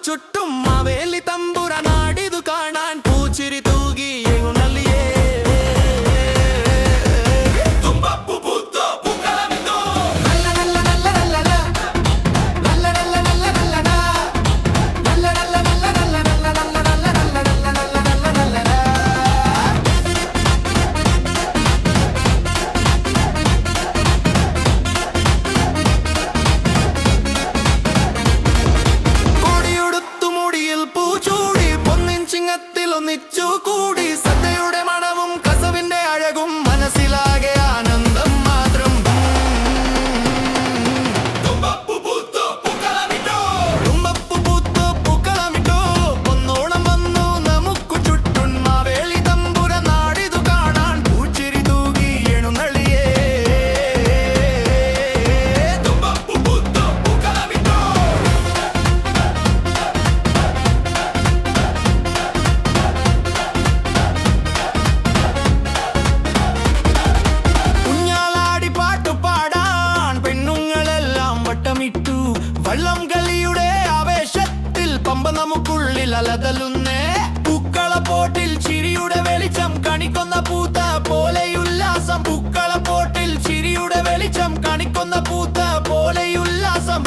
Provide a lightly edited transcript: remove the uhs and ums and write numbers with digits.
ചുറ്റും മാവേലി തമ്പുരാനാടിതു കാണാൻ പൂച്ചിരി തൂകി എങ്ങുന്നല്ലിയേ ഒന്നിച്ചുകൂടി സദ്യയുടെ മണവും കസവിന്റെ അഴകും മനസ്സിലാകെ ആനന്ദം മാത്രം. തുമ്പപ്പൂ പൂത്തു പൂക്കളമിട്ടോ ഒന്നോണം വന്നു നമുക്കു ചുറ്റും മാവേലി തമ്പുരാനാടിതു കാണാൻ പൂച്ചിരി തൂകി എഴുന്നള്ളിയേ. തുമ്പപ്പൂ പൂത്തു പൂക്കളമിട്ടോ വള്ളം കളിയുടെ ആവേശത്തിൽ പമ്പ നമുക്കുള്ളിൽ അലതലുന്നേ. പൂക്കളപ്പോട്ടിൽ ചിരിയുടെ വെളിച്ചം കണിക്കൊന്ന പൂത്ത പോലെയുല്ലാസം. പൂക്കളപ്പോട്ടിൽ ചിരിയുടെ വെളിച്ചം കണിക്കൊന്ന പൂത്ത പോലെയുല്ലാസം.